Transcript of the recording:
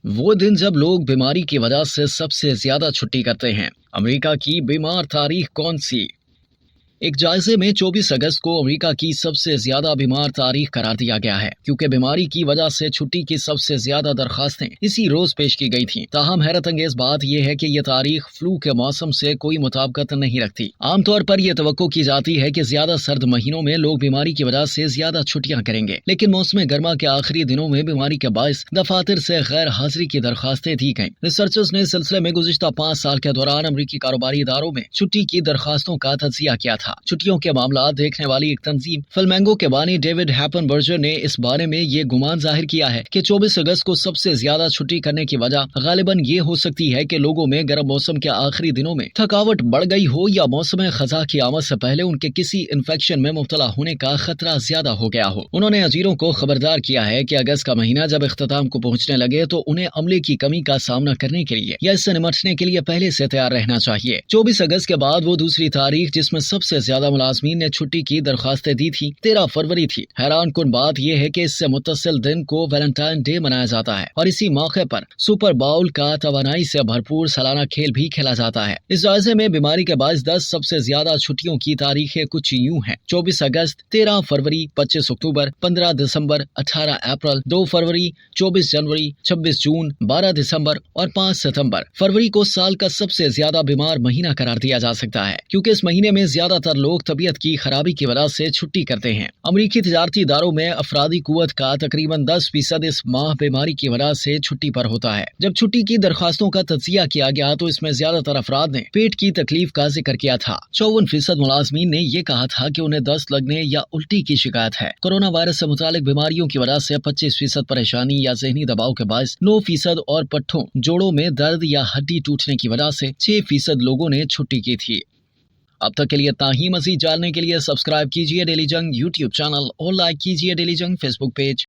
वो दिन जब लोग बीमारी की वजह से सबसे ज्यादा छुट्टी करते हैं। अमेरिका की बीमार तारीख कौन सी? एक जायजे में 24 अगस्त को अमेरिका की सबसे ज्यादा बीमार तारीख करार दिया गया है, क्योंकि बीमारी की वजह से छुट्टी की सबसे ज्यादा दरखास्तें इसी रोज पेश की गई थीं। ताहम हैरत अंगेज बात यह है कि यह तारीख फ्लू के मौसम से कोई मुताबिकत नहीं रखती। आमतौर पर यह तवक्को की जाती है कि ज्यादा सर्द महीनों में लोग बीमारी की वजह से ज्यादा छुट्टियां करेंगे, लेकिन मौसम गर्मा के आखिरी दिनों में बीमारी के बायस दफातर से गैर हाजिरी की दरखास्तें दी गईं। रिसर्चर्स ने सिलसिले में गुज़िश्ता 5 साल के दौरान अमरीकी कारोबारी इदारों में छुट्टी की दरखास्तों का तज्जिया किया था। छुट्टियों के मामला देखने वाली एक तंजीम फ्लेमेंगो के बानी डेविड हैपनबर्गर ने इस बारे में ये गुमान जाहिर किया है कि 24 अगस्त को सबसे ज्यादा छुट्टी करने की वजह गालिबन ये हो सकती है कि लोगों में गर्म मौसम के आखिरी दिनों में थकावट बढ़ गई हो या मौसम खजा की आमद से पहले उनके किसी इन्फेक्शन में मुब्तला होने का खतरा ज्यादा हो गया हो। उन्होंने अजीरों को खबरदार किया है कि अगस्त का महीना जब इख्तिताम को पहुंचने लगे तो उन्हें अमले की कमी का सामना करने के लिए या इससे निपटने के लिए पहले से तैयार रहना चाहिए। 24 अगस्त के बाद वो दूसरी तारीख जिसमें सबसे ज्यादा मुलाजमीन ने छुट्टी की दरखास्तें दी थी 13 फरवरी थी। हैरान कुन बात यह है कि इससे मुत्तसिल दिन को वैलेंटाइन डे मनाया जाता है और इसी मौके पर सुपर बाउल का तवानाई से भरपूर सालाना खेल भी खेला जाता है। इस जायजे में बीमारी के बायस 10 सबसे ज्यादा छुट्टियों की तारीखें कुछ यूं हैं: 24 अगस्त, 13 फरवरी, 25 अक्टूबर, 15 दिसंबर, 18 अप्रैल, 2 फरवरी, 24 जनवरी, 26 जून, 12 दिसंबर और 5 सितंबर। फरवरी को साल का सबसे ज्यादा बीमार महीना करार दिया जा सकता है, क्योंकि इस महीने में ज्यादातर लोग तबीयत की खराबी की वजह से छुट्टी करते हैं। अमरीकी तिजारती इदारों में अफरादी कुव्वत का तकरीबन 10% इस माह बीमारी की वजह से छुट्टी पर होता है। जब छुट्टी की दरखास्तों का तज्जिया किया गया तो इसमें ज्यादातर अफराद ने पेट की तकलीफ का जिक्र किया था। 54% मुलाजमीन ने यह कहा था कि उन्हें दस्त लगने या उल्टी की शिकायत है। कोरोना वायरस से मुतालिक बीमारियों की वजह से 25% परेशानी या जहनी दबाव के बायस 9% और पट्ठों जोड़ों में दर्द या हड्डी टूटने की वजह से 6% लोगों ने छुट्टी की थी। अब तक के लिए इतना ही। मज़ीद जानने के लिए सब्सक्राइब कीजिए डेली जंग यूट्यूब चैनल और लाइक कीजिए डेली जंग फेसबुक पेज।